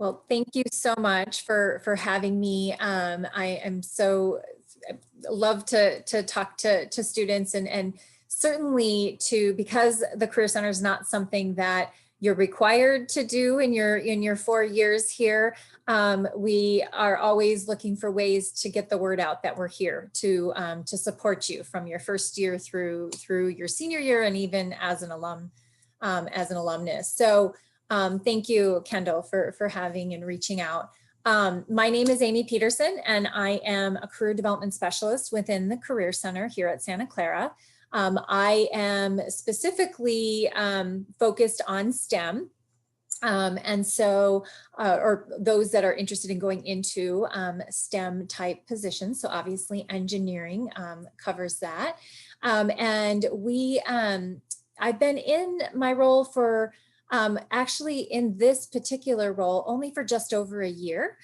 Well, thank you so much for having me. I am so love to talk to students and certainly because the Career Center is not something that you're required to do in your 4 years here. We are always looking for ways to get the word out that we're here to support you from your first year through your senior year and even as an alumnus. So thank you, Kendall, for having and reaching out. My name is Amy Peterson, and I am a career development specialist within the Career Center here at Santa Clara. I am specifically focused on STEM. And so, or those that are interested in going into STEM type positions. So obviously engineering covers that. And I've been in my role for actually in this particular role only for just over a year.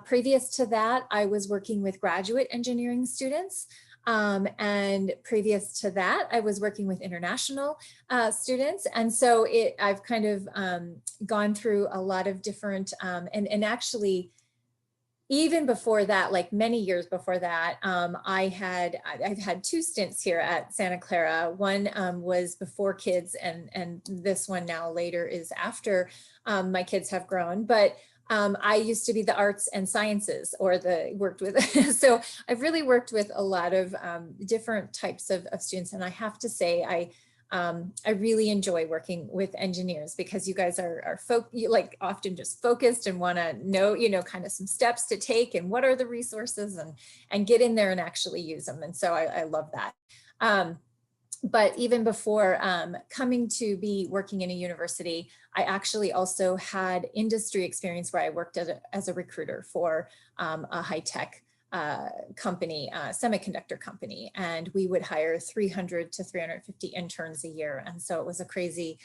Previous to that, I was working with graduate engineering students. And previous to that, I was working with international students. And so I've kind of gone through a lot of different, and actually, even before that, like many years before that, I've had 2 stints here at Santa Clara. One was before kids, and this one now later is after my kids have grown. But I used to be the arts and sciences, worked with. So I've really worked with a lot of different types of students, and I have to say I really enjoy working with engineers because you guys are often just focused and want to know, kind of some steps to take and what are the resources and get in there and actually use them. And so I love that. But even before coming to be working in a university, I actually also had industry experience where I worked as a recruiter for a high-tech company, semiconductor company, and we would hire 300 to 350 interns a year. And so it was a crazy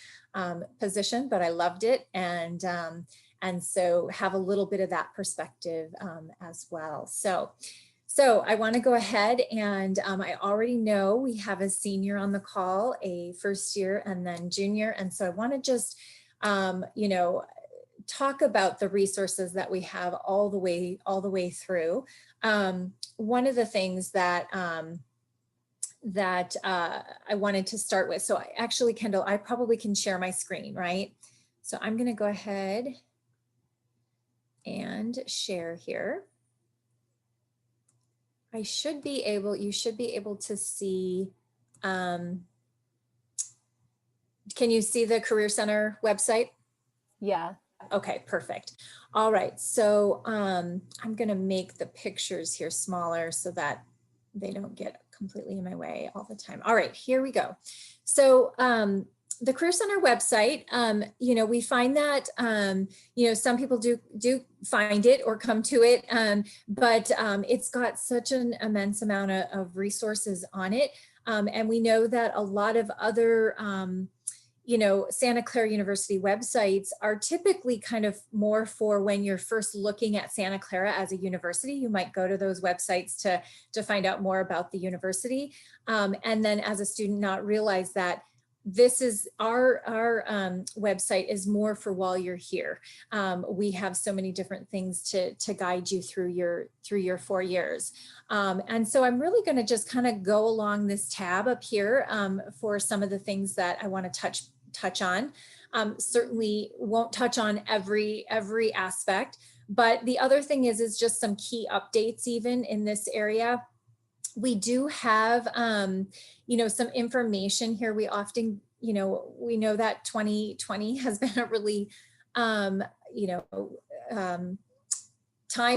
position, but I loved it. And so have a little bit of that perspective as well. So I want to go ahead and I already know we have a senior on the call, a first year and then junior. And so I want to just, talk about the resources that we have all the way through. One of the things that I wanted to start with. So actually, Kendall, I probably can share my screen, right? So I'm going to go ahead and share here. You should be able to see, can you see the Career Center website? Yeah. Okay, perfect. All right, so I'm gonna make the pictures here smaller so that they don't get completely in my way all the time. All right, here we go. So the Career Center website, we find that, some people do find it or come to it, but it's got such an immense amount of resources on it. And we know that a lot of other, Santa Clara University websites are typically kind of more for when you're first looking at Santa Clara as a university. You might go to those websites to find out more about the university. And then as a student, not realize that this is our website is more for while you're here. We have so many different things to guide you through your 4 years. And so I'm really going to just kind of go along this tab up here for some of the things that I want to touch on. Certainly won't touch on every aspect, but the other thing is just some key updates even in this area. We do have, some information here. We often, we know that 2020 has been a really, time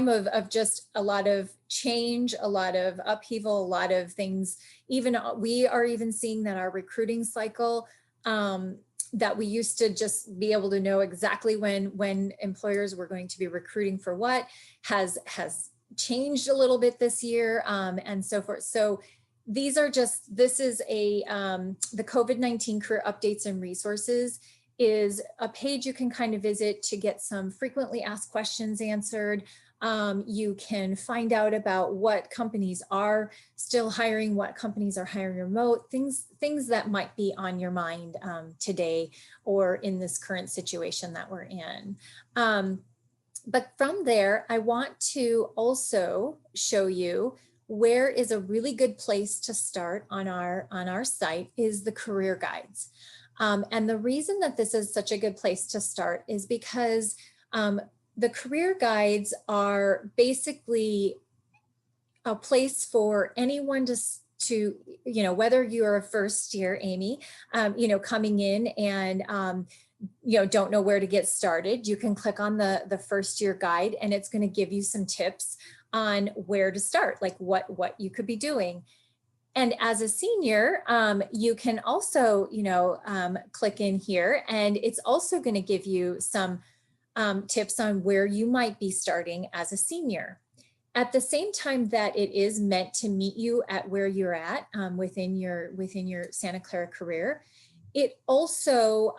of just a lot of change, a lot of upheaval, a lot of things. Even we are even seeing that our recruiting cycle, that we used to just be able to know exactly when employers were going to be recruiting for what has changed a little bit this year, and so forth. So this is the COVID-19 career updates and resources is a page you can kind of visit to get some frequently asked questions answered. You can find out about what companies are still hiring, what companies are hiring remote, things that might be on your mind today or in this current situation that we're in. But from there, I want to also show you where is a really good place to start on our site is the career guides. And the reason that this is such a good place to start is because the career guides are basically a place for anyone to whether you're a first year, Amy, coming in and don't know where to get started, you can click on the first year guide and it's going to give you some tips on where to start, like what you could be doing. And as a senior, you can also, click in here and it's also going to give you some tips on where you might be starting as a senior. At the same time that it is meant to meet you at where you're at within your Santa Clara career, it also,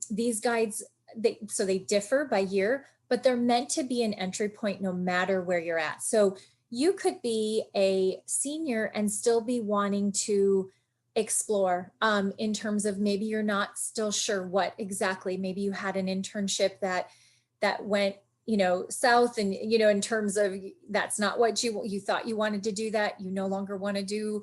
these guides, they differ by year, but they're meant to be an entry point no matter where you're at. So you could be a senior and still be wanting to explore in terms of maybe you're not still sure what exactly, maybe you had an internship that went south and, in terms of that's not what you thought you wanted to do, that you no longer want to do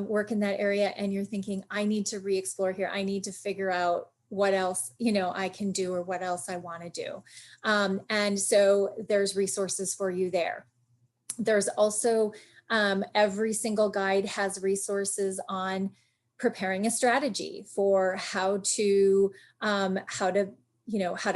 work in that area. And you're thinking, I need to re-explore here. I need to figure out what else, I can do or what else I want to do. And so there's resources for you there. There's also every single guide has resources on preparing a strategy for how to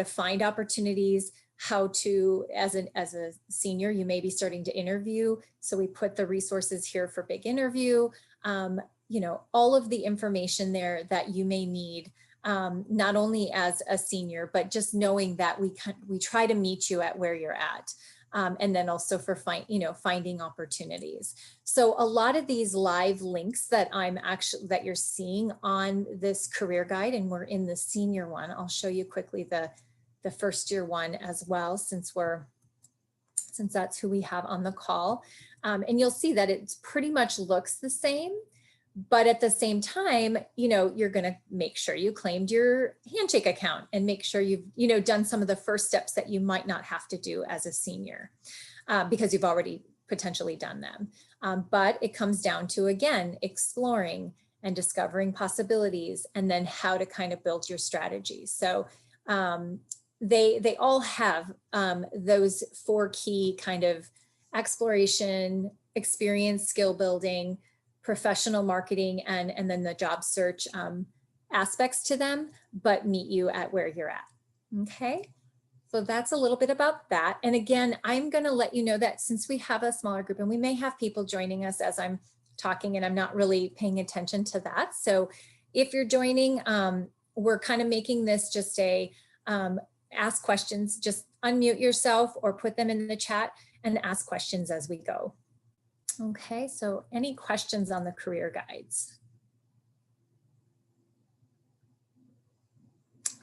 find opportunities, how to, as a senior, you may be starting to interview. So we put the resources here for big interview, all of the information there that you may need, not only as a senior, but just knowing that we try to meet you at where you're at. And then also for finding opportunities. So a lot of these live links that that you're seeing on this career guide, and we're in the senior one. I'll show you quickly the first year one as well, since that's who we have on the call. And you'll see that it pretty much looks the same, but at the same time, you're going to make sure you claimed your handshake account and make sure you've, done some of the first steps that you might not have to do as a senior because you've already potentially done them. But it comes down to, again, exploring and discovering possibilities and then how to kind of build your strategy. So they all have those 4 key kind of exploration, experience, skill building, professional marketing, and then the job search aspects to them, but meet you at where you're at. Okay, so that's a little bit about that. And again, I'm going to let you know that since we have a smaller group and we may have people joining us as I'm talking and I'm not really paying attention to that. So if you're joining, we're kind of making this just a ask questions, just unmute yourself or put them in the chat and ask questions as we go. Okay, so any questions on the career guides?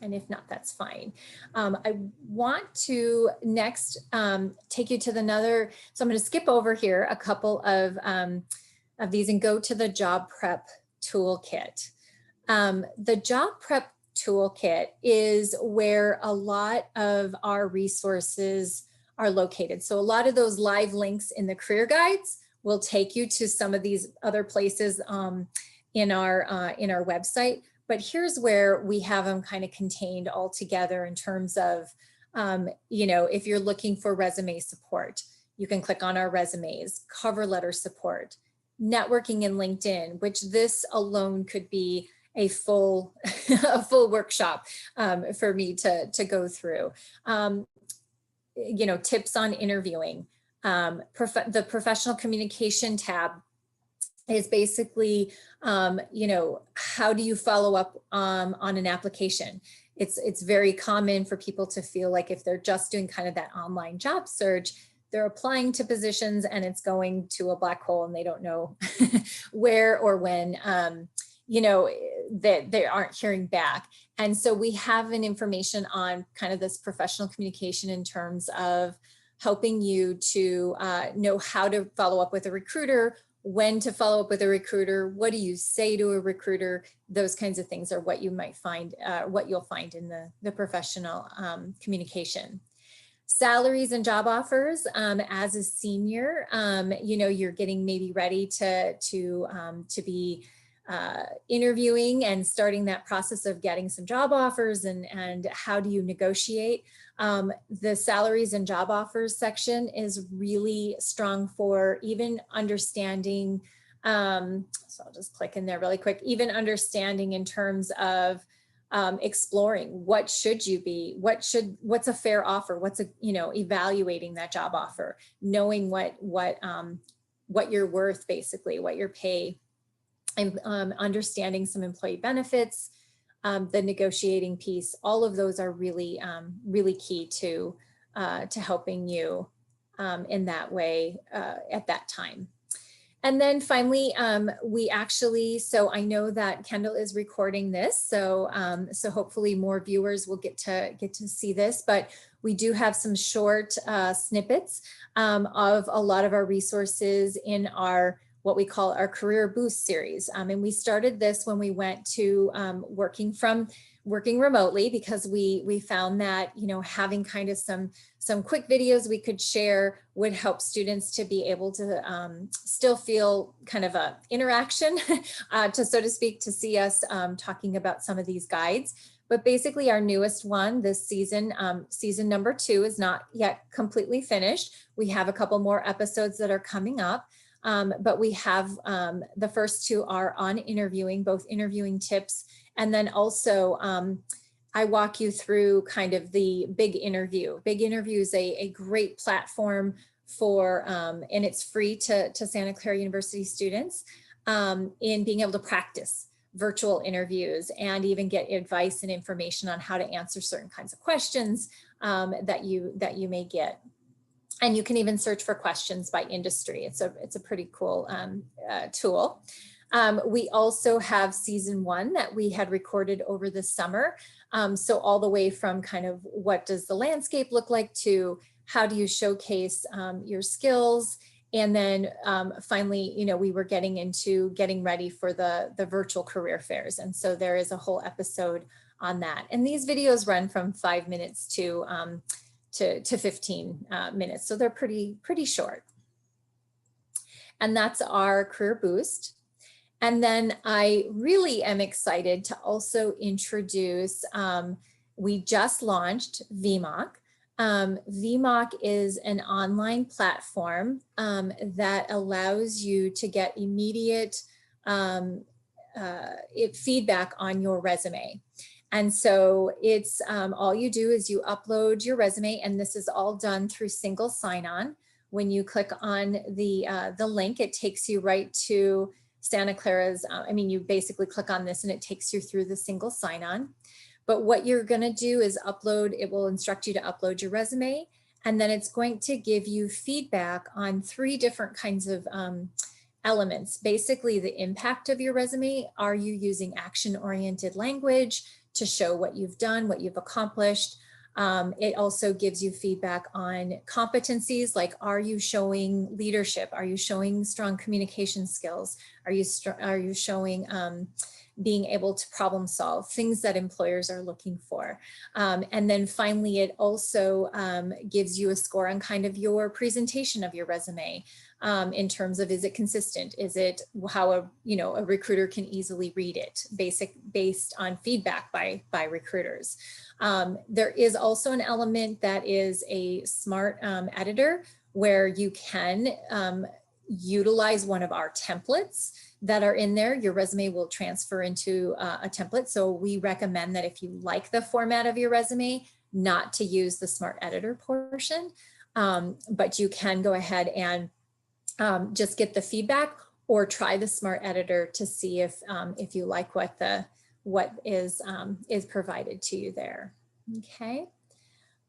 And if not, that's fine. I want to next take you to another, so I'm going to skip over here a couple of these and go to the job prep toolkit. The job prep toolkit is where a lot of our resources are located. So a lot of those live links in the career guides will take you to some of these other places in our website. But here's where we have them kind of contained all together in terms of, if you're looking for resume support, you can click on our resumes, cover letter support, networking in LinkedIn, which this alone could be a full workshop for me to go through. Tips on interviewing. The professional communication tab is basically, how do you follow up on an application? It's very common for people to feel like if they're just doing kind of that online job search, they're applying to positions and it's going to a black hole and they don't know where or when, that they aren't hearing back. And so we have an information on kind of this professional communication in terms of helping you to know how to follow up with a recruiter, when to follow up with a recruiter, what do you say to a recruiter, those kinds of things are what you might find, what you'll find in the professional communication. Salaries and job offers. As a senior, you know, you're getting maybe ready to be interviewing and starting that process of getting some job offers, and how do you negotiate. The salaries and job offers section is really strong for even understanding. So I'll just click in there really quick, even understanding in terms of exploring what should you be, what's a fair offer, what's a, you know, evaluating that job offer, knowing what you're worth, basically what your pay, and understanding some employee benefits, the negotiating piece. All of those are really really key to helping you in that way at that time. And then finally, we actually, so I know that Kendall is recording this, so so hopefully more viewers will get to see this, but we do have some short snippets of a lot of our resources in our, what we call our Career Boost series. And we started this when we went to working remotely, because we found that, you know, having kind of some quick videos we could share would help students to be able to still feel kind of a interaction, to, so to speak, to see us talking about some of these guides. But basically our newest one this season, season number 2, is not yet completely finished. We have a couple more episodes that are coming up. But we have the first 2 are on interviewing, both interviewing tips, and then also I walk you through kind of the Big Interview. Big Interview is a great platform for, and it's free to Santa Clara University students in being able to practice virtual interviews and even get advice and information on how to answer certain kinds of questions that you may get. And you can even search for questions by industry. It's a pretty cool tool. We also have season 1 that we had recorded over the summer. So all the way from kind of what does the landscape look like to how do you showcase your skills. And then finally, you know, we were getting ready for the virtual career fairs. And so there is a whole episode on that. And these videos run from 5 minutes to 15 minutes. So they're pretty short. And that's our Career Boost. And then I really am excited to also introduce, we just launched VMOC. VMOC is an online platform that allows you to get immediate feedback on your resume. And so it's all you do is you upload your resume, and this is all done through single sign-on. When you click on the link, it takes you right to Santa Clara's, you basically click on this and it takes you through the single sign-on. But what you're gonna do is upload, it will instruct you to upload your resume, and then it's going to give you feedback on 3 different kinds of elements. Basically, the impact of your resume. Are you using action-oriented language to show what you've done, what you've accomplished? It also gives you feedback on competencies, like are you showing leadership? Are you showing strong communication skills? Are you showing being able to problem solve, things that employers are looking for? And then finally, it also gives you a score on kind of your presentation of your resume, in terms of, is it consistent? Is it how a recruiter can easily read it, based on feedback by recruiters. There is also an element that is a smart editor where you can utilize one of our templates that are in there. Your resume will transfer into a template. So we recommend that if you like the format of your resume, not to use the smart editor portion, but you can go ahead and just get the feedback or try the smart editor to see if you like what is provided to you there. Okay.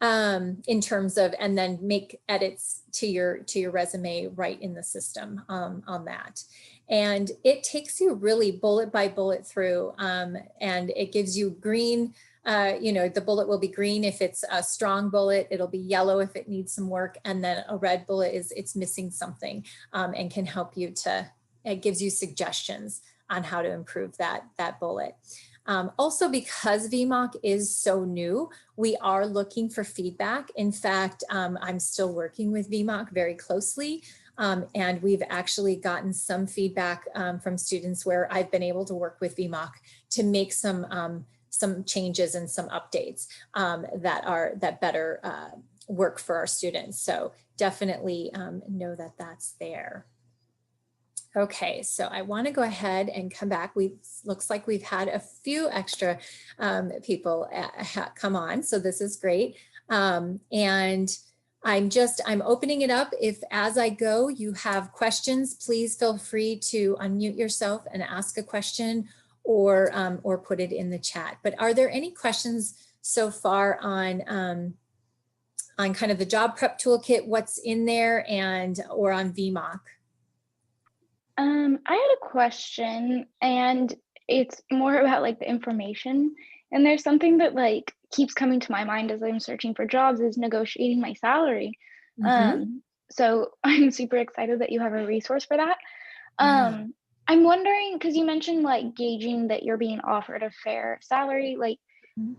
In terms of, and then make edits to your resume right in the system on that. And it takes you really bullet by bullet through, and it gives you green, the bullet will be green if it's a strong bullet, it'll be yellow if it needs some work, and then a red bullet is it's missing something, and can help you it gives you suggestions on how to improve that bullet. Also, because VMOC is so new, we are looking for feedback. In fact, I'm still working with VMOC very closely. And we've actually gotten some feedback from students where I've been able to work with VMOC to make some changes and some updates that better work for our students. So definitely know that that's there. Okay, so I want to go ahead and come back. Looks like we've had a few extra people come on, so this is great. And I'm opening it up. If as I go, you have questions, please feel free to unmute yourself and ask a question or put it in the chat. But are there any questions so far on kind of the job prep toolkit, what's in there, or on VMOC? I had a question, and it's more about like the information. And there's something that like keeps coming to my mind as I'm searching for jobs is negotiating my salary. So I'm super excited that you have a resource for that. Yeah. I'm wondering, because you mentioned like gauging that you're being offered a fair salary, like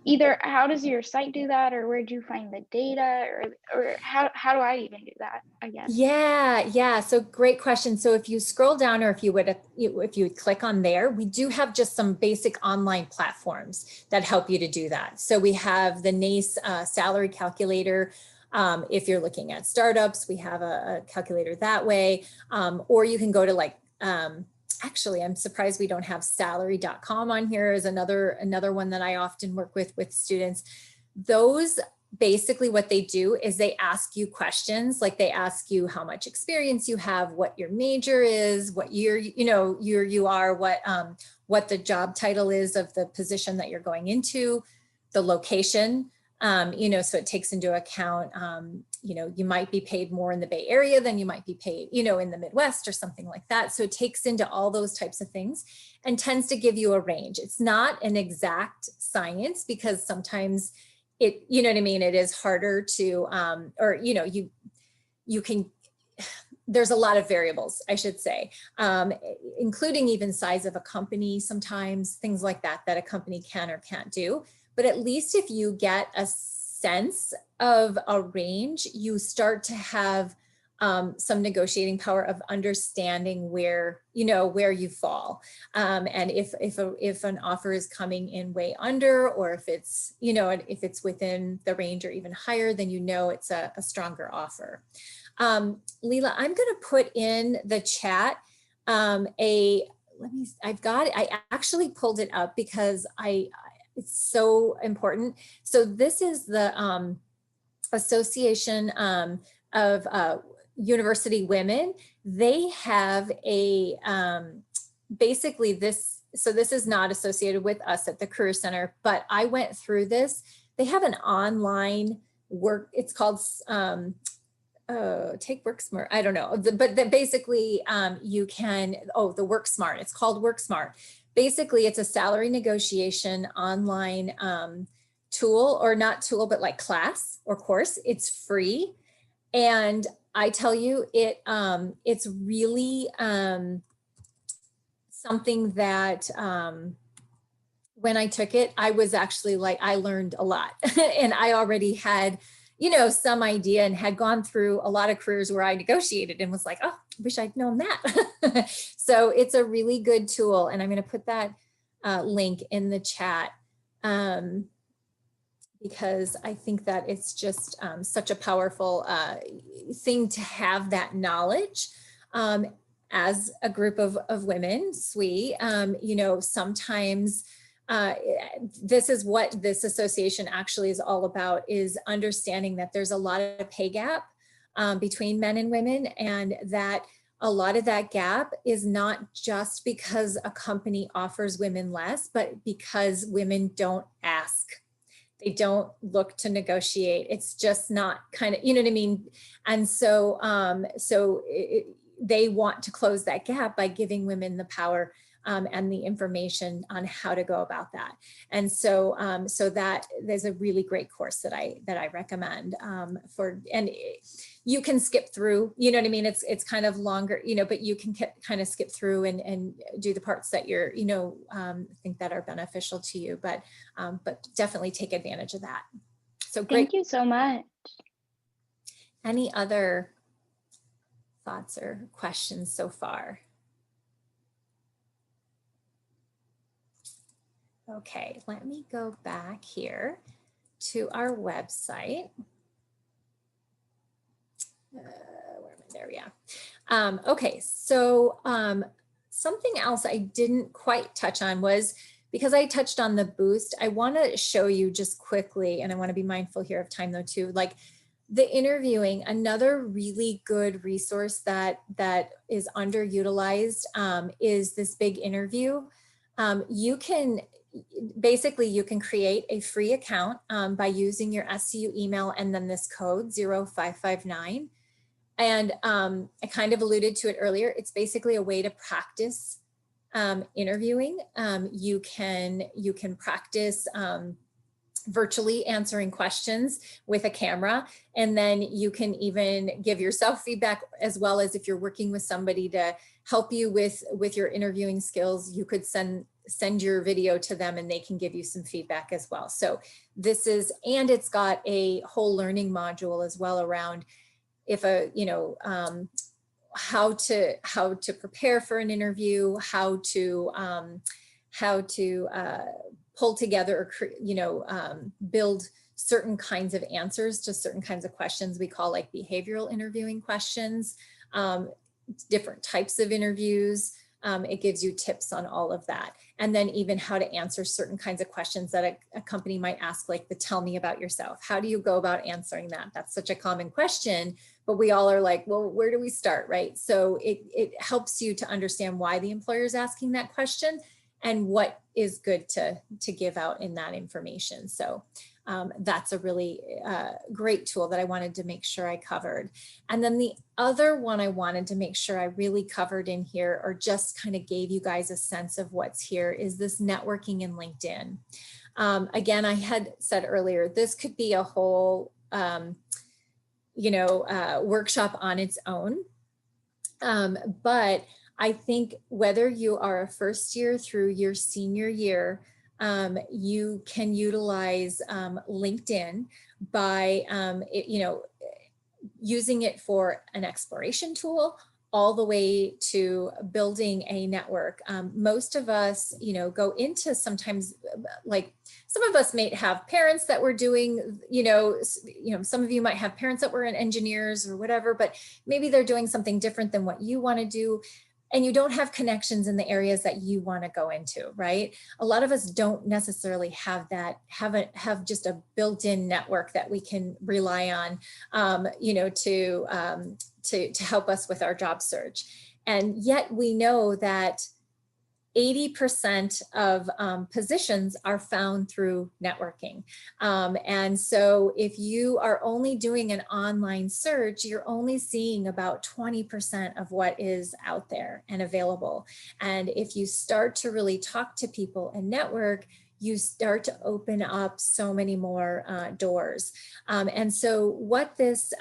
either how does your site do that, or where do you find the data, or how do I even do that, I guess? Yeah. So great question. So if you scroll down, or if you would click on there, we do have just some basic online platforms that help you to do that. So we have the NACE salary calculator. If you're looking at startups, we have a calculator that way. Or you can go to like, actually, I'm surprised we don't have salary.com on here is another one that I often work with students. Those basically what they do is they ask you questions, like they ask you how much experience you have, what your major is, what year you are, what the job title is of the position that you're going into, the location. So it takes into account, you might be paid more in the Bay Area than you might be paid, in the Midwest or something like that. So it takes into all those types of things and tends to give you a range. It's not an exact science because sometimes it, it is harder to, you can, there's a lot of variables, I should say, including even size of a company, sometimes things like that a company can or can't do. But at least if you get a sense of a range, you start to have some negotiating power of understanding where you fall. And if an offer is coming in way under, or if it's, if it's within the range or even higher, then it's a stronger offer. Leela, I'm going to put in the chat I've got it. I actually pulled it up because it's so important. So this is the Association of University Women. They have a, basically this, so this is not associated with us at the Career Center, but I went through this. They have an online it's called Take Work Smart. I don't know, but basically you can, the Work Smart. It's called Work Smart. Basically, it's a salary negotiation online tool, or not tool, but like class or course. It's free. And I tell you, it's really something that when I took it, I was actually like, I learned a lot. And I already had, some idea and had gone through a lot of careers where I negotiated and was like, oh, I wish I'd known that. So it's a really good tool. And I'm going to put that link in the chat because I think that it's just such a powerful thing to have that knowledge as a group of women, SWE. Sometimes this is what this association actually is all about, is understanding that there's a lot of pay gap between men and women, and that a lot of that gap is not just because a company offers women less, but because women don't ask. They don't look to negotiate. It's just not kind of, what I mean? And so, they want to close that gap by giving women the power and the information on how to go about that. And so, so that there's a really great course that I recommend and you can skip through, you know what I mean? It's kind of longer, you know, but you can kind of skip through and do the parts that you're, you know, think that are beneficial to you, but definitely take advantage of that. So great. Thank you so much. Any other thoughts or questions so far? Okay, let me go back here to our website. Where am I? There, yeah. Okay, so something else I didn't quite touch on was, because I touched on the boost, I want to show you just quickly, and I want to be mindful here of time though too, like the interviewing. Another really good resource that is underutilized is this big interview. You can create a free account by using your SCU email and then this code 0559. And I kind of alluded to it earlier. It's basically a way to practice interviewing. You can practice virtually answering questions with a camera, and then you can even give yourself feedback, as well as if you're working with somebody to help you with your interviewing skills, you could send your video to them and they can give you some feedback as well. So this is, and it's got a whole learning module as well around if how to prepare for an interview, how to pull together or build certain kinds of answers to certain kinds of questions we call like behavioral interviewing questions, different types of interviews. It gives you tips on all of that. And then even how to answer certain kinds of questions that a company might ask, like the tell me about yourself. How do you go about answering that? That's such a common question, but we all are like, well, where do we start, right? So it helps you to understand why the employer is asking that question and what is good to give out in that information. So that's a really great tool that I wanted to make sure I covered. And then the other one I wanted to make sure I really covered in here, or just kind of gave you guys a sense of what's here, is this networking in LinkedIn. Again, I had said earlier, this could be a whole workshop on its own. But I think whether you are a first year through your senior year, you can utilize LinkedIn by using it for an exploration tool, all the way to building a network. Most of us, go into sometimes, like some of us may have parents that were doing, some of you might have parents that were in engineers or whatever, but maybe they're doing something different than what you want to do. And you don't have connections in the areas that you want to go into, right? A lot of us don't necessarily have that, have just a built-in network that we can rely on, to help us with our job search. And yet we know that 80% of positions are found through networking. And so if you are only doing an online search, you're only seeing about 20% of what is out there and available. And if you start to really talk to people and network, you start to open up so many more doors. And so what this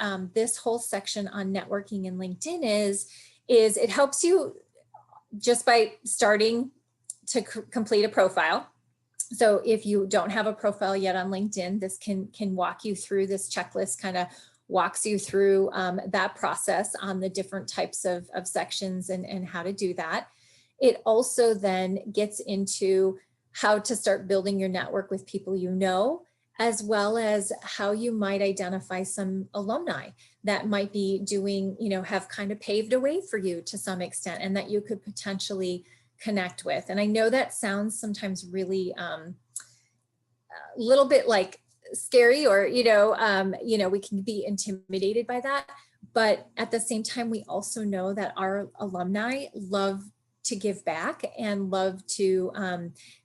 whole section on networking in LinkedIn is it helps you just by starting to complete a profile. So if you don't have a profile yet on LinkedIn, this can walk you through, this checklist kind of walks you through that process on the different types of sections and how to do that. It also then gets into how to start building your network with people you know, as well as how you might identify some alumni that might be doing, have kind of paved a way for you to some extent, and that you could potentially connect with. And I know that sounds sometimes really a little bit like scary, or, we can be intimidated by that. But at the same time, we also know that our alumni love to give back and love to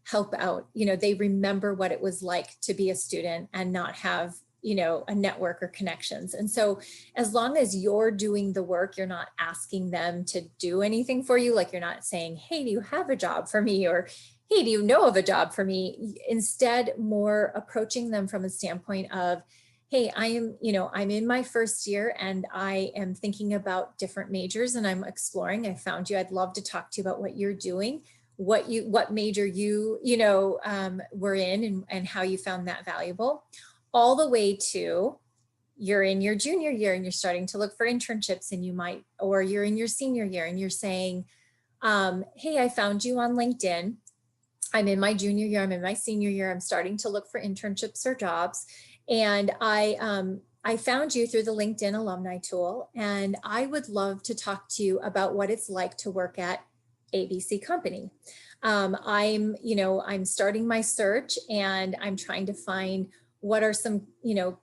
help out. They remember what it was like to be a student and not have a network or connections. And so as long as you're doing the work, you're not asking them to do anything for you. Like you're not saying, hey, do you have a job for me? Or, hey, do you know of a job for me? Instead, more approaching them from a standpoint of, hey, I'm in my first year and I am thinking about different majors and I'm exploring. I found you. I'd love to talk to you about what you're doing, what major you were in, and how you found that valuable, all the way to you're in your junior year and you're starting to look for internships, and or you're in your senior year and you're saying, hey, I found you on LinkedIn. I'm in my junior year, I'm in my senior year, I'm starting to look for internships or jobs. And I found you through the LinkedIn alumni tool, and I would love to talk to you about what it's like to work at ABC company. I'm starting my search and I'm trying to find what are some,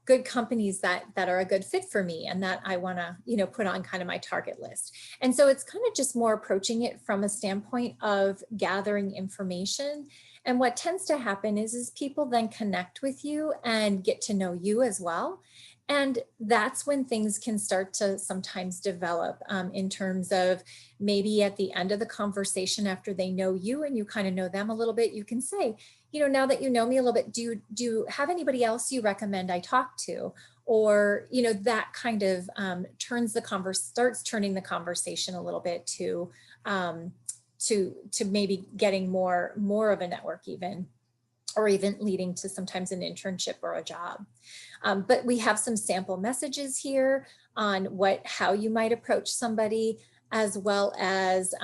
good companies that are a good fit for me and that I want to, put on kind of my target list. And so it's kind of just more approaching it from a standpoint of gathering information. And what tends to happen is people then connect with you and get to know you as well. And that's when things can start to sometimes develop in terms of maybe at the end of the conversation, after they know you and you kind of know them a little bit, you can say, now that you know me a little bit, do you have anybody else you recommend I talk to? Or, that kind of starts turning the conversation a little bit to maybe getting more of a network even, or even leading to sometimes an internship or a job. But we have some sample messages here on how you might approach somebody, as well as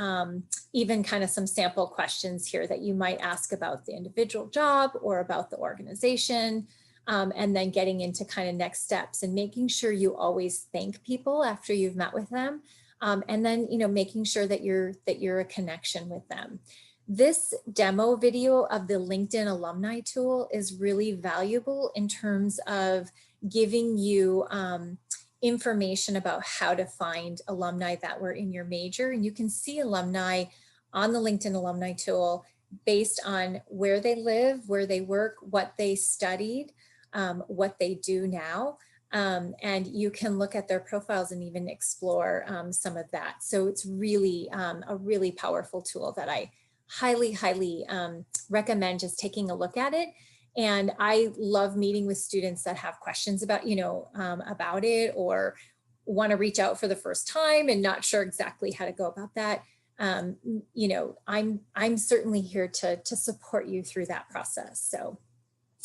even kind of some sample questions here that you might ask about the individual job or about the organization, and then getting into kind of next steps and making sure you always thank people after you've met with them. And then, making sure that you're a connection with them. This demo video of the LinkedIn alumni tool is really valuable in terms of giving you information about how to find alumni that were in your major. And you can see alumni on the LinkedIn alumni tool based on where they live, where they work, what they studied, what they do now. And you can look at their profiles and even explore some of that. So it's really a really powerful tool that I highly recommend just taking a look at it. And I love meeting with students that have questions about about it, or want to reach out for the first time and not sure exactly how to go about that. I'm certainly here to support you through that process. So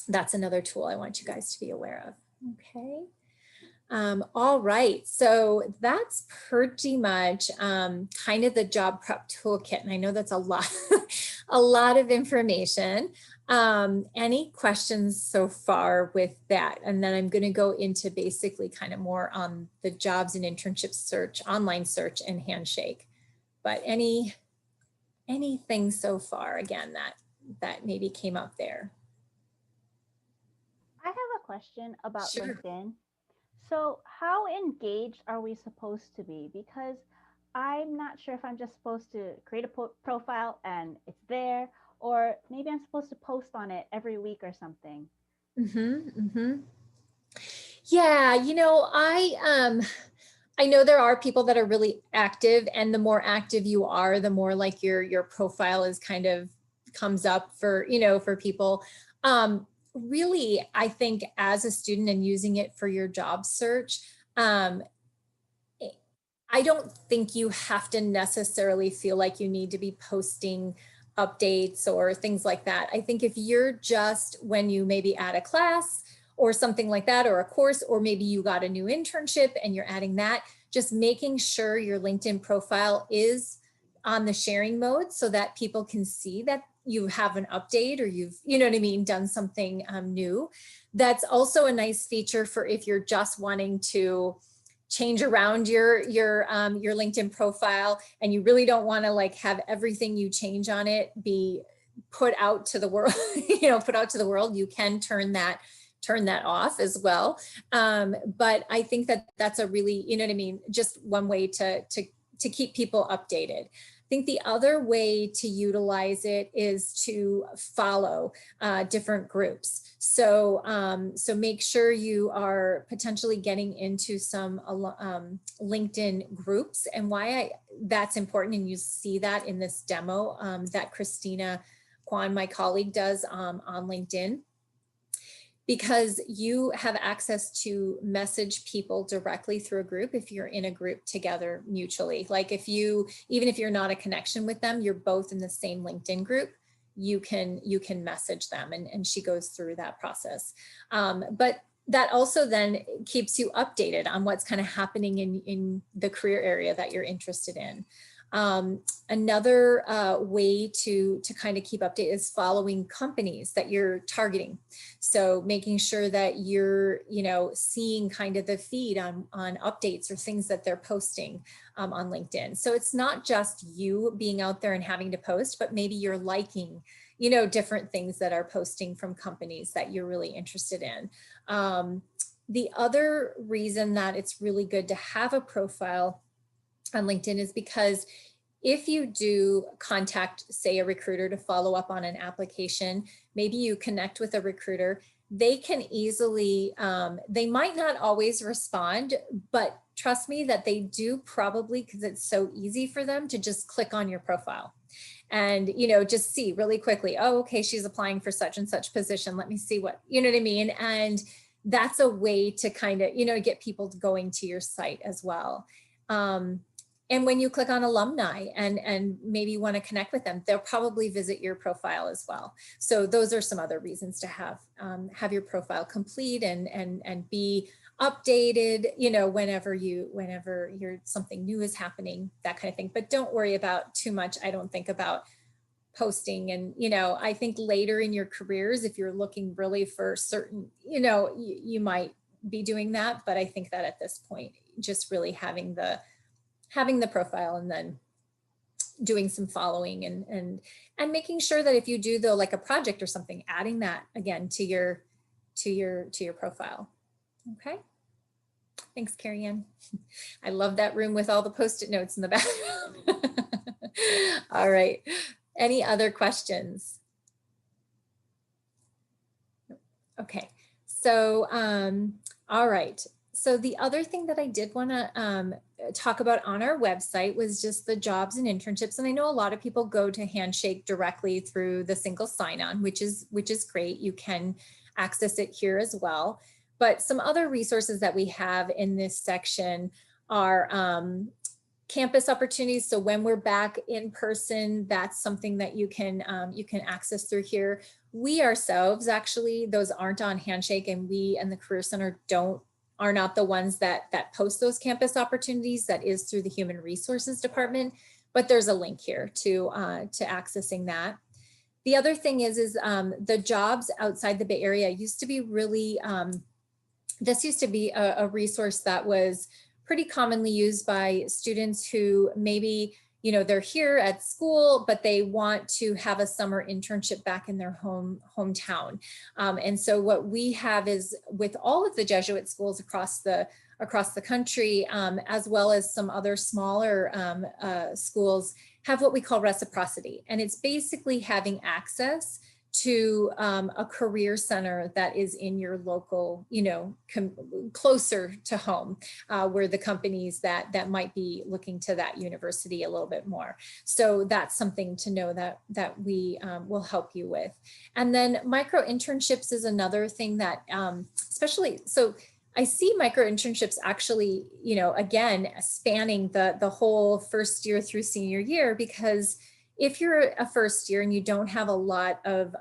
that's another tool I want you guys to be aware of. Okay. All right, so that's pretty much kind of the job prep toolkit. And I know that's a lot, a lot of information. Any questions so far with that? And then I'm going to go into basically kind of more on the jobs and internship search, online search, and Handshake. But anything so far, again, that maybe came up there? I have a question about Sure. LinkedIn. So how engaged are we supposed to be? Because I'm not sure if I'm just supposed to create a profile and it's there, or maybe I'm supposed to post on it every week or something. Yeah, I know there are people that are really active, and the more active you are, the more like your profile is kind of comes up for people. Really, I think as a student and using it for your job search, I don't think you have to necessarily feel like you need to be posting updates or things like that. I think if you're just, when you maybe add a class or something like that, or a course, or maybe you got a new internship and you're adding that, just making sure your LinkedIn profile is on the sharing mode so that people can see that you have an update, or you've, done something new. That's also a nice feature for if you're just wanting to change around your LinkedIn profile and you really don't want to like have everything you change on it be put out to the world, you can turn that off as well. But I think that that's a really, just one way to keep people updated. think the other way to utilize it is to follow different groups. So, so make sure you are potentially getting into some LinkedIn groups, and why that's important. And you see that in this demo that Christina Kwan, my colleague, does on LinkedIn, because you have access to message people directly through a group if you're in a group together mutually. Like if you, even if you're not a connection with them, you're both in the same LinkedIn group, you can message them, and she goes through that process. But that also then keeps you updated on what's kind of happening in the career area that you're interested in. Another way to kind of keep updated is following companies that you're targeting. So making sure that you're, you know, seeing kind of the feed on updates or things that they're posting on LinkedIn. So it's not just you being out there and having to post, but maybe you're liking, you know, different things that are posting from companies that you're really interested in. The other reason that it's really good to have a profile on LinkedIn is because if you do contact, say, a recruiter to follow up on an application, maybe you connect with a recruiter, they can easily, they might not always respond, but trust me that they do probably, because it's so easy for them to just click on your profile and, you know, just see really quickly, oh, okay, she's applying for such and such position. Let me see what, you know what I mean? And that's a way to kind of, you know, get people going to your site as well. And when you click on alumni and maybe want to connect with them, they'll probably visit your profile as well. So those are some other reasons to have your profile complete and be updated, you know, whenever something new is happening, that kind of thing. But don't worry about too much, I don't think, about posting. And, you know, I think later in your careers, if you're looking really for certain, you know, you might be doing that. But I think that at this point, just really having the profile and then doing some following and making sure that if you do though, like a project or something, adding that again to your profile. Okay. Thanks, Carrie Ann. I love that room with all the Post-it notes in the background. All right. Any other questions? Okay. So, all right. So the other thing that I did want to talk about on our website was just the jobs and internships. And I know a lot of people go to Handshake directly through the single sign-on, which is great. You can access it here as well. But some other resources that we have in this section are campus opportunities. So when we're back in person, that's something that you can access through here. We ourselves, actually, those aren't on Handshake, and we and the Career Center are not the ones that post those campus opportunities. That is through the Human Resources Department, but there's a link here to accessing that. The other thing is the jobs outside the Bay Area used to be really, this used to be a resource that was pretty commonly used by students who maybe, you know, they're here at school, but they want to have a summer internship back in their hometown. And so what we have is, with all of the Jesuit schools across the country, as well as some other smaller schools, have what we call reciprocity. And it's basically having access to a career center that is in your local, you know, closer to home, where the companies that might be looking to that university a little bit more. So that's something to know that we will help you with. And then micro internships is another thing that especially, so I see micro internships actually, you know, again, spanning the whole first year through senior year, because if you're a first year and you don't have a lot of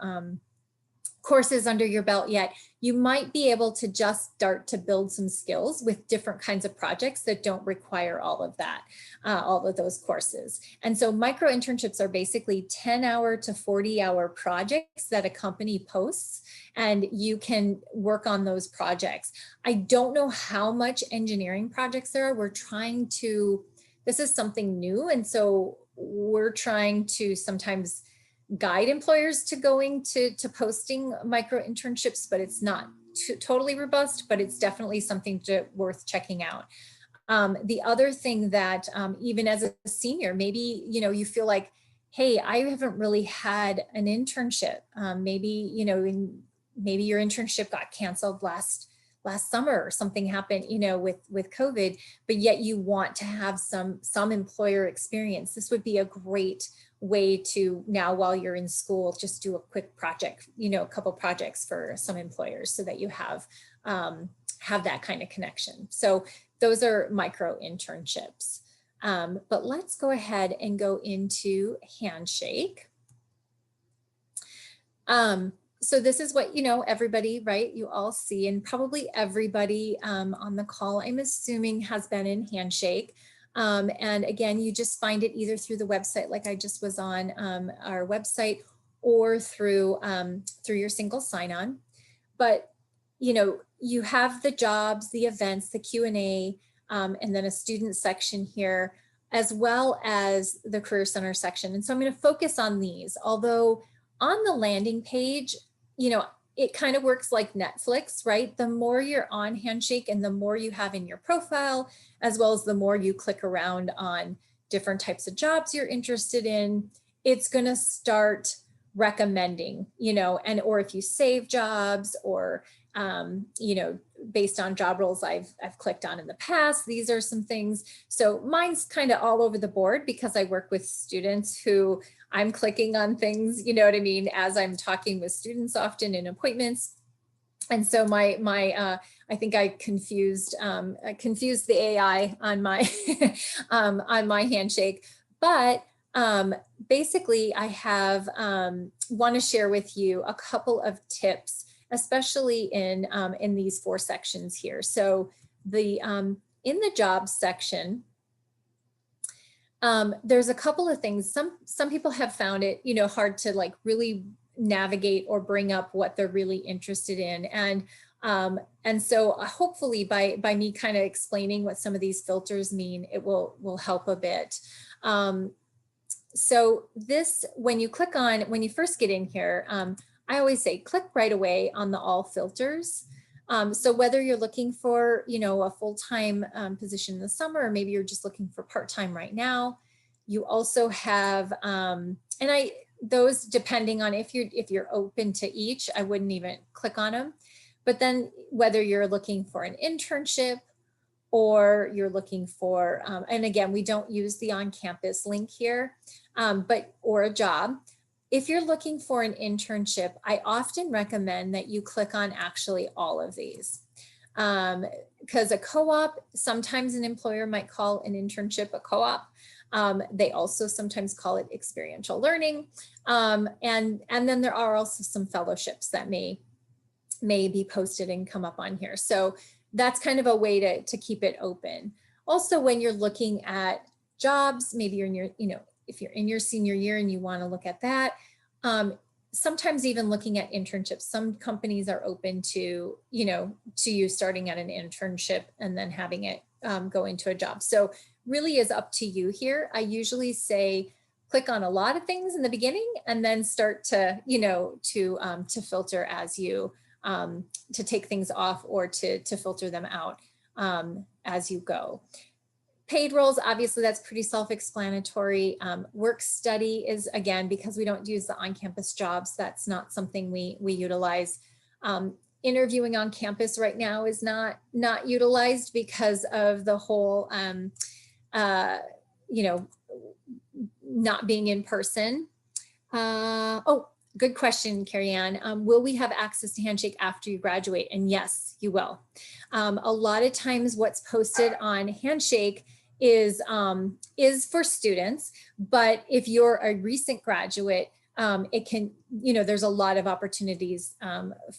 courses under your belt yet, you might be able to just start to build some skills with different kinds of projects that don't require all of those courses. And so micro internships are basically 10-hour to 40-hour projects that a company posts, and you can work on those projects. I don't know how much engineering projects there are. We're trying to, this is something new, and so we're trying to sometimes guide employers to going to posting micro internships, but it's not totally robust, but it's definitely something worth checking out. The other thing that even as a senior, maybe, you know, you feel like, hey, I haven't really had an internship. Maybe, you know, maybe your internship got canceled last summer or something happened, you know, with COVID, but yet you want to have some employer experience. This would be a great way to now, while you're in school, just do a quick project, you know, a couple projects for some employers so that you have that kind of connection. So those are micro internships. But let's go ahead and go into Handshake. So this is what, you know, everybody, right, you all see, and probably everybody on the call, I'm assuming, has been in Handshake. And again, you just find it either through the website, like I just was on our website, or through your single sign-on. But, you know, you have the jobs, the events, the Q&A, and then a student section here, as well as the Career Center section. And so I'm going to focus on these, although on the landing page, you know, it kind of works like Netflix, right? The more you're on Handshake and the more you have in your profile, as well as the more you click around on different types of jobs you're interested in, it's going to start recommending, you know, and or if you save jobs, or you know, based on job roles I've clicked on in the past, these are some things. So mine's kind of all over the board because I work with students who I'm clicking on things, you know what I mean, as I'm talking with students often in appointments. And so I think I confused the AI on my on my Handshake, but basically I have want to share with you a couple of tips, especially in these 4 sections here. So the in the jobs section, there's a couple of things. Some people have found it, you know, hard to like really navigate or bring up what they're really interested in. And so hopefully by me kind of explaining what some of these filters mean, it will help a bit. So this, when you click on, when you first get in here, I always say click right away on the all filters. So whether you're looking for, you know, a full-time position in the summer, or maybe you're just looking for part-time right now, you also have, those depending on if you're open to each, I wouldn't even click on them. But then whether you're looking for an internship or you're looking for, and again, we don't use the on-campus link here, or a job. If you're looking for an internship, I often recommend that you click on actually all of these. Because a co-op, sometimes an employer might call an internship a co-op. They also sometimes call it experiential learning. And then there are also some fellowships that may be posted and come up on here. So that's kind of a way to keep it open. Also, when you're looking at jobs, maybe you're in your, you know, if you're in your senior year and you want to look at that, sometimes even looking at internships, some companies are open to, you know, to you starting at an internship and then having it go into a job. So really is up to you here. I usually say click on a lot of things in the beginning and then start to, you know, to filter as you, to take things off or to filter them out as you go. Paid roles, obviously that's pretty self-explanatory. Work study is, again, because we don't use the on-campus jobs, that's not something we utilize. Interviewing on campus right now is not utilized because of the whole, you know, not being in person. Oh, good question, Carrie Ann. Will we have access to Handshake after you graduate? And yes, you will. A lot of times what's posted on Handshake is for students, but if you're a recent graduate, it can, you know, there's a lot of opportunities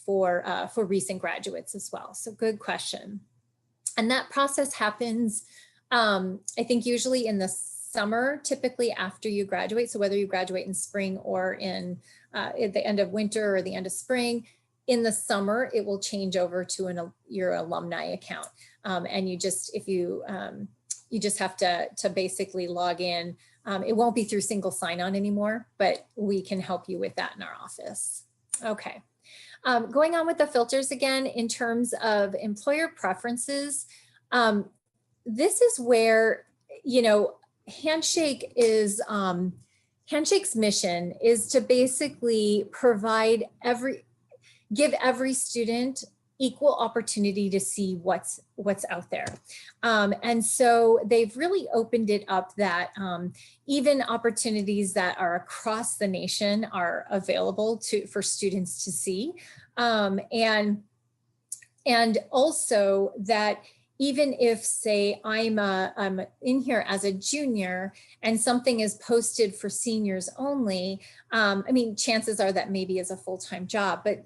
for recent graduates as well. So good question. And that process happens, I think usually in the summer, typically after you graduate. So whether you graduate in spring or in at the end of winter or the end of spring, in the summer, it will change over to your alumni account. And you just, if you, you just have to basically log in. It won't be through single sign-on anymore, but we can help you with that in our office. Okay. Going on with the filters again, in terms of employer preferences, this is where, you know, Handshake's mission is to basically give every student equal opportunity to see what's out there. And so they've really opened it up that even opportunities that are across the nation are available for students to see. And also that even if, say, I'm in here as a junior and something is posted for seniors only, I mean, chances are that maybe is a full-time job, but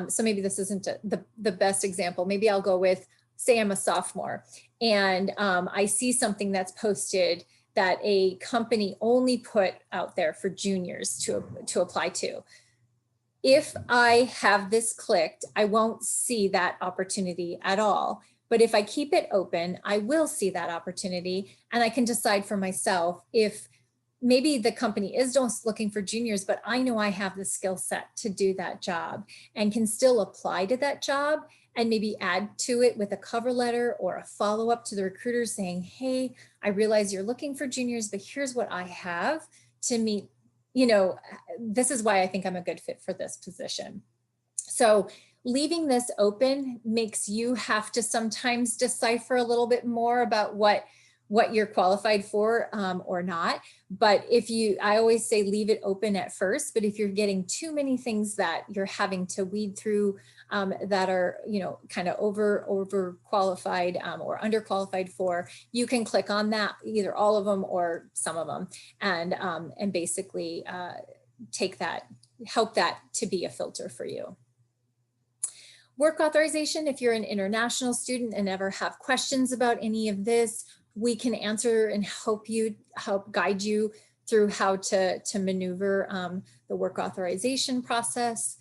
so maybe this isn't the best example. Maybe I'll go with, say I'm a sophomore and I see something that's posted that a company only put out there for juniors to apply to. If I have this clicked, I won't see that opportunity at all. But if I keep it open, I will see that opportunity, and I can decide for myself if maybe the company is just looking for juniors, but I know I have the skill set to do that job and can still apply to that job and maybe add to it with a cover letter or a follow-up to the recruiter saying, hey, I realize you're looking for juniors, but here's what I have to meet, you know, this is why I think I'm a good fit for this position. So leaving this open makes you have to sometimes decipher a little bit more about what you're qualified for or not. But I always say leave it open at first, but if you're getting too many things that you're having to weed through that are, you know, kind of over qualified or underqualified for, you can click on that, either all of them or some of them, and basically help that to be a filter for you. Work authorization, if you're an international student and ever have questions about any of this, we can answer and help guide you through how to maneuver the work authorization process.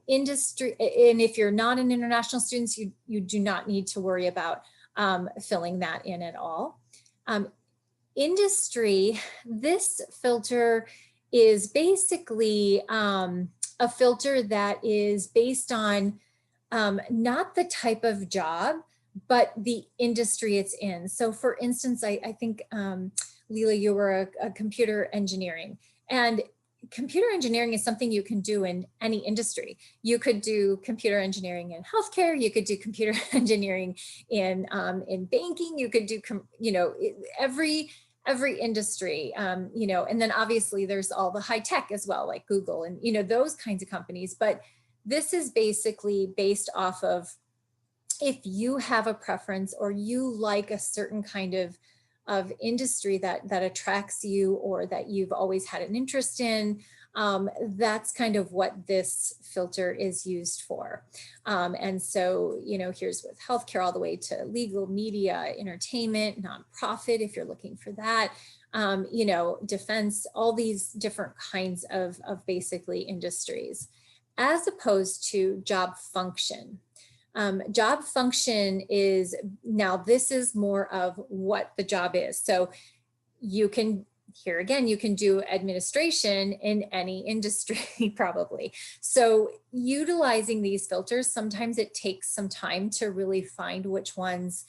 Industry, and if you're not an international student, you do not need to worry about filling that in at all. Industry, this filter is basically a filter that is based on not the type of job, but the industry it's in. So for instance, I think, Leila, you were a computer engineering, and computer engineering is something you can do in any industry. You could do computer engineering in healthcare, you could do computer engineering in banking, you could do, you know, every industry, you know, and then obviously there's all the high tech as well, like Google and, you know, those kinds of companies. But this is basically based off of if you have a preference or you like a certain kind of industry that attracts you or that you've always had an interest in, that's kind of what this filter is used for. And so, you know, here's with healthcare all the way to legal, media, entertainment, nonprofit, if you're looking for that, you know, defense, all these different kinds of basically industries, as opposed to job function. Job function is, now this is more of what the job is. So you can, here again, you can do administration in any industry probably. So utilizing these filters, sometimes it takes some time to really find which ones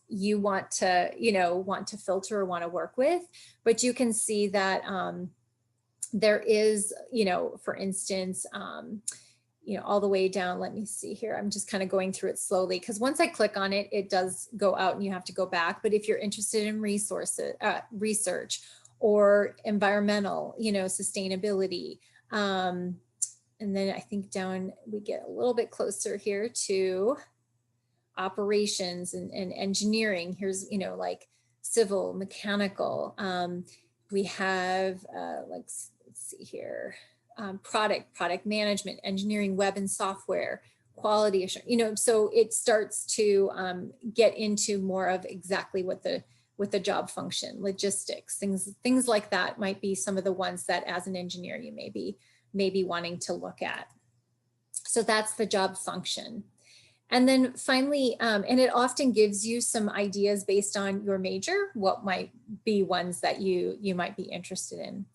you want to filter or want to work with. But you can see that there is, you know, for instance, you know, all the way down, let me see here. I'm just kind of going through it slowly because once I click on it, it does go out and you have to go back. But if you're interested in research or environmental, you know, sustainability, and then I think down, we get a little bit closer here to operations and engineering. Here's, you know, like civil, mechanical. We have let's see here. Product management, engineering, web and software, quality assurance, you know, so it starts to get into more of exactly what the job function, logistics, things like that might be some of the ones that as an engineer you may be wanting to look at. So that's the job function. And then finally, and it often gives you some ideas based on your major, what might be ones that you might be interested in.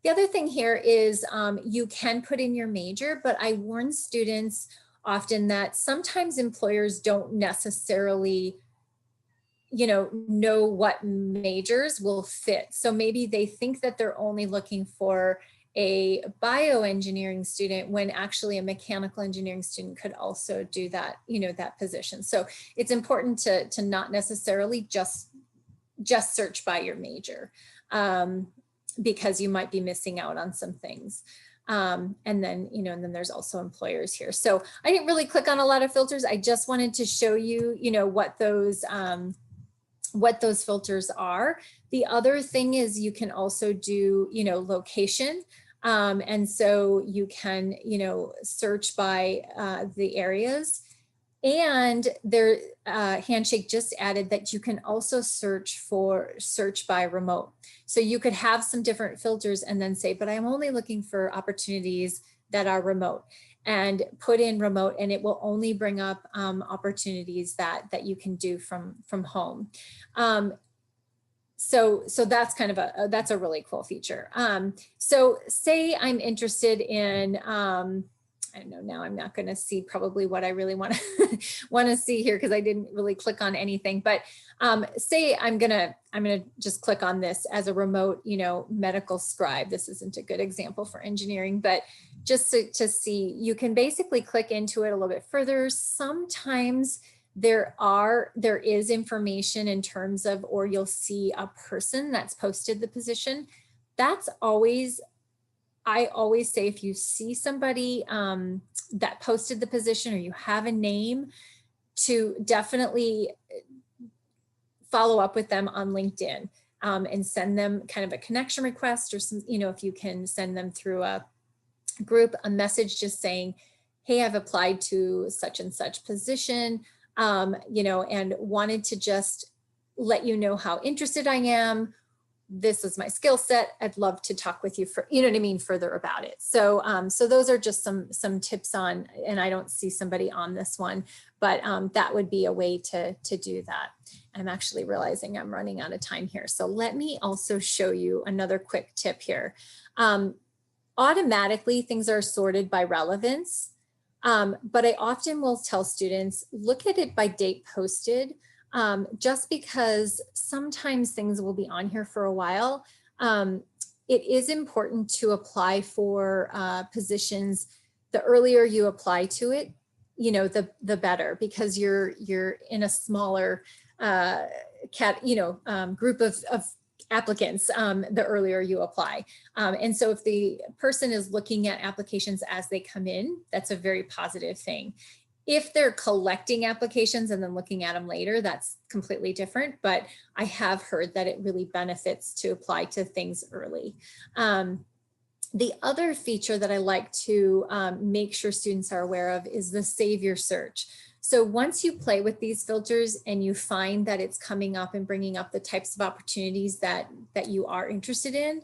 The other thing here is you can put in your major, but I warn students often that sometimes employers don't necessarily know what majors will fit. So maybe they think that they're only looking for a bioengineering student when actually a mechanical engineering student could also do that, that position. So it's important to not necessarily just search by your major, because you might be missing out on some things. And then, and then there's also employers here. So I didn't really click on a lot of filters. I just wanted to show you, what those filters are. The other thing is you can also do, location. And so you can, search by the areas. And their Handshake just added that you can also search by remote. So you could have some different filters and then say, but I'm only looking for opportunities that are remote, and put in remote, and it will only bring up opportunities that you can do from home. So that's kind of that's a really cool feature. So say I'm interested in, I don't know, now I'm not going to see probably what I really want to see here, because I didn't really click on anything, but say I'm going to just click on this as a remote, medical scribe. This isn't a good example for engineering, but just to see, you can basically click into it a little bit further. Sometimes there is information in terms of, or you'll see a person that's posted the position. That's always, I always say, if you see somebody that posted the position, or you have a name, to definitely follow up with them on LinkedIn and send them kind of a connection request, or some, if you can send them through a group, a message just saying, hey, I've applied to such and such position, and wanted to just let you know how interested I am. This is my skill set. I'd love to talk with you for, further about it. So, so those are just some tips on, and I don't see somebody on this one, but that would be a way to do that. I'm actually realizing I'm running out of time here. So let me also show you another quick tip here. Automatically things are sorted by relevance, but I often will tell students, look at it by date posted. Just because sometimes things will be on here for a while. It is important to apply for positions. The earlier you apply to it, the better, because you're in a smaller group of applicants the earlier you apply. And so if the person is looking at applications as they come in, that's a very positive thing. If they're collecting applications and then looking at them later, that's completely different. But I have heard that it really benefits to apply to things early. The other feature that I like to make sure students are aware of is the save your search. So once you play with these filters and you find that it's coming up and bringing up the types of opportunities that you are interested in,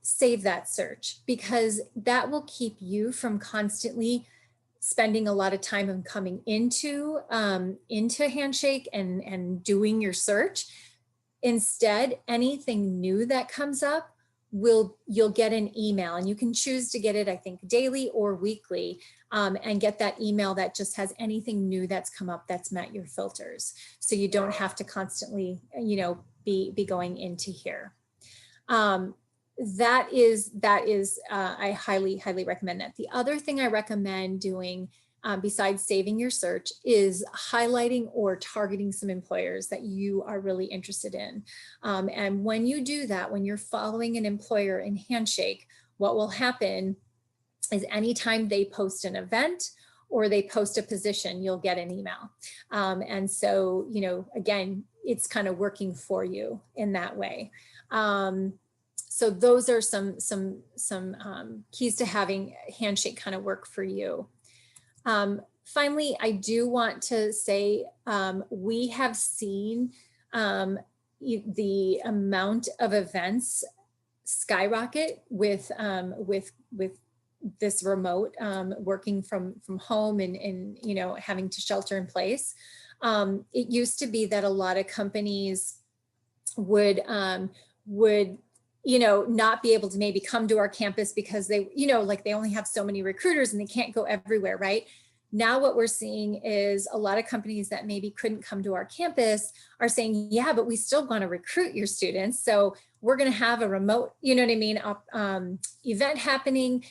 save that search, because that will keep you from constantly spending a lot of time and coming into Handshake and doing your search. Instead, anything new that comes up, you'll get an email, and you can choose to get it, I think, daily or weekly, and get that email that just has anything new that's come up that's met your filters. So you don't have to constantly, be going into here. That is I highly recommend that. The other thing I recommend doing besides saving your search is highlighting or targeting some employers that you are really interested in. And when you do that, when you're following an employer in Handshake, what will happen is anytime they post an event or they post a position, you'll get an email. And so, again, it's kind of working for you in that way. So those are some keys to having Handshake kind of work for you. Finally, I do want to say we have seen the amount of events skyrocket with this remote working from home and having to shelter in place. It used to be that a lot of companies would not be able to maybe come to our campus because they, like they only have so many recruiters and they can't go everywhere, right? Now what we're seeing is a lot of companies that maybe couldn't come to our campus are saying, yeah, but we still want to recruit your students. So we're going to have a remote, you know what I mean, event happening.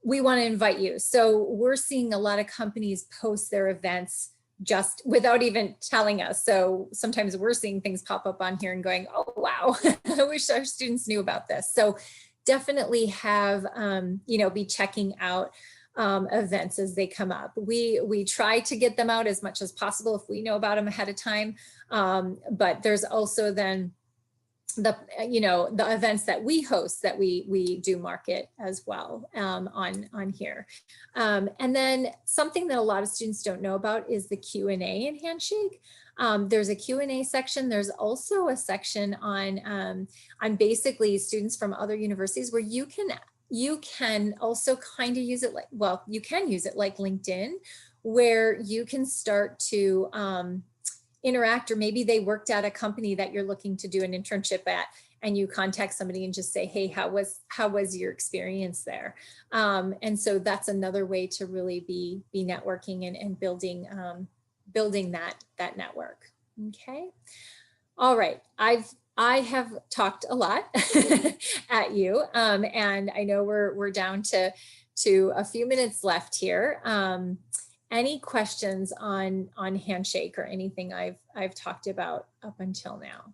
We want to invite you. So we're seeing a lot of companies post their events just without even telling us. So sometimes we're seeing things pop up on here and going, oh, wow, I wish our students knew about this. So definitely have, be checking out events as they come up. We try to get them out as much as possible if we know about them ahead of time. But there's also then the events that we host that we do market as well on here. And then something that a lot of students don't know about is the Q&A in Handshake. There's a Q&A section. There's also a section on basically students from other universities where you can also kind of use it like, well, you can use it like LinkedIn, where you can start to interact, or maybe they worked at a company that you're looking to do an internship at, and you contact somebody and just say, hey, how was your experience there? And so that's another way to really be networking and building that network. Okay. All right. I have talked a lot at you, and I know we're down to a few minutes left here. Any questions on Handshake or anything I've talked about up until now?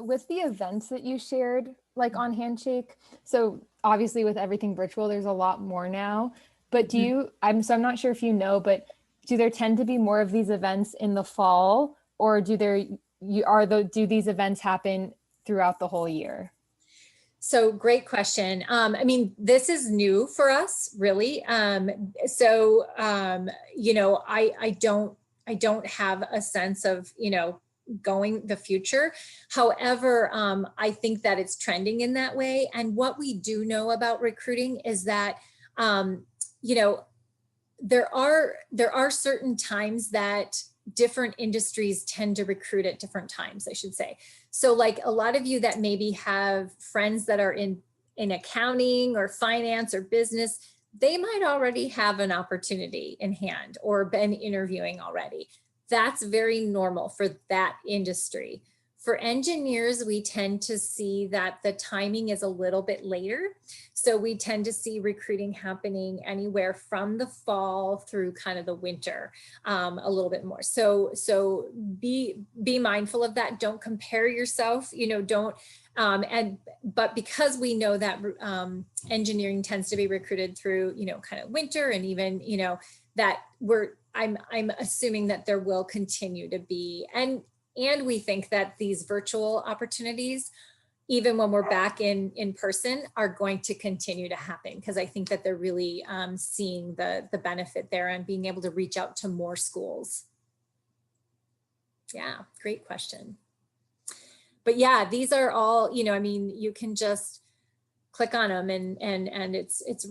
With the events that you shared, like on Handshake, so obviously with everything virtual, there's a lot more now, but do you, I'm not sure if you know, but do there tend to be more of these events in the fall, or do these events happen throughout the whole year? So great question. I mean, this is new for us, really. I don't have a sense of, going the future. However, I think that it's trending in that way. And what we do know about recruiting is that, there are certain times that different industries tend to recruit at different times, I should say. So like a lot of you that maybe have friends that are in accounting or finance or business, they might already have an opportunity in hand or been interviewing already. That's very normal for that industry. For engineers, we tend to see that the timing is a little bit later. So we tend to see recruiting happening anywhere from the fall through kind of the winter, a little bit more. So be mindful of that. Don't compare yourself, don't, but because we know that engineering tends to be recruited through, kind of winter, and even, that I'm assuming that there will continue to be, and we think that these virtual opportunities, even when we're back in person, are going to continue to happen, because I think that they're really seeing the benefit there and being able to reach out to more schools. Yeah, great question. But yeah, these are all, you can just click on them and it's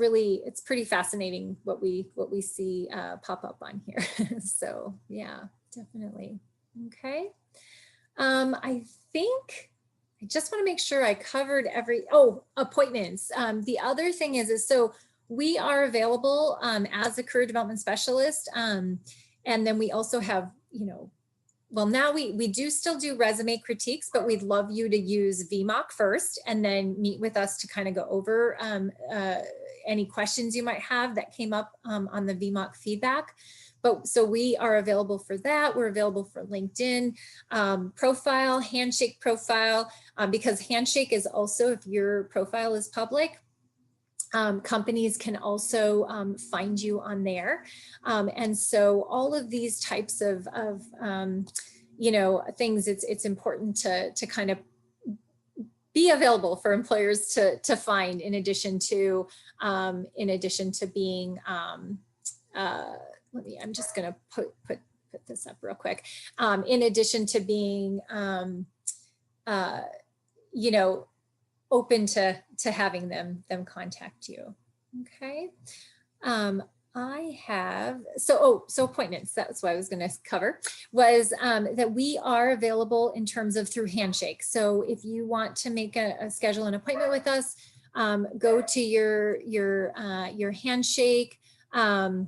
pretty fascinating what we see pop up on here. So yeah, definitely. Okay. I think I just want to make sure I covered appointments. The other thing is so we are available as a career development specialist. And then we also have, well, now we do still do resume critiques, but we'd love you to use VMOC first and then meet with us to kind of go over any questions you might have that came up on the VMOC feedback. But so we are available for that. We're available for LinkedIn profile, Handshake profile, because Handshake is also, if your profile is public, companies can also find you on there. And so all of these types of things, it's important to kind of be available for employers to find, in addition to being, I'm just going to put this up real quick. In addition to being, open to having them contact you. Okay. I have, so appointments, that's what I was going to cover, was that we are available in terms of through Handshake. So if you want to make schedule an appointment with us, go to your handshake and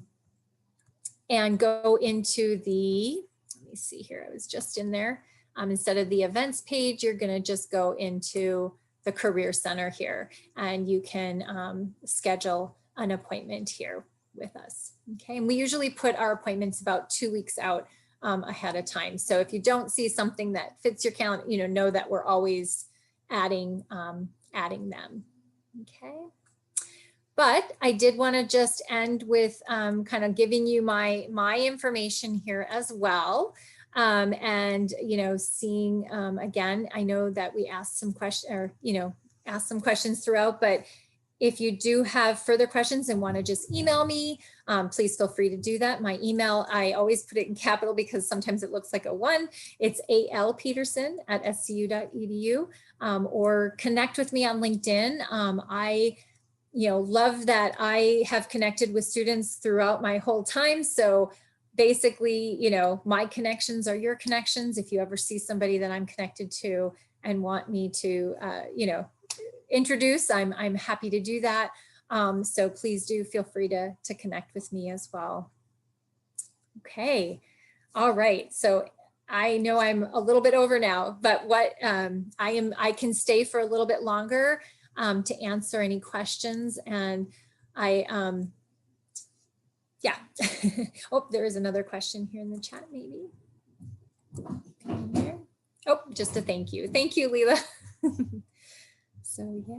go into the, let me see here, I was just in there. Instead of the events page, you're going to just go into the Career Center here, and you can schedule an appointment here with us. Okay, and we usually put our appointments about 2 weeks out ahead of time. So if you don't see something that fits your calendar, know that we're always adding them. Okay. But I did want to just end with kind of giving you my information here as well. And, seeing again, I know that we asked some questions or, asked some questions throughout, but if you do have further questions and want to just email me, please feel free to do that. My email, I always put it in capital because sometimes it looks like a 1. It's alpeterson@scu.edu, or connect with me on LinkedIn. I love that I have connected with students throughout my whole time. So basically, my connections are your connections. If you ever see somebody that I'm connected to and want me to, introduce, I'm happy to do that. So please do feel free to connect with me as well. Okay. All right. So I know I'm a little bit over now, but what I can stay for a little bit longer to answer any questions. And yeah. Oh, there is another question here in the chat, maybe. Oh, just a thank you. Thank you, Leela. So yeah.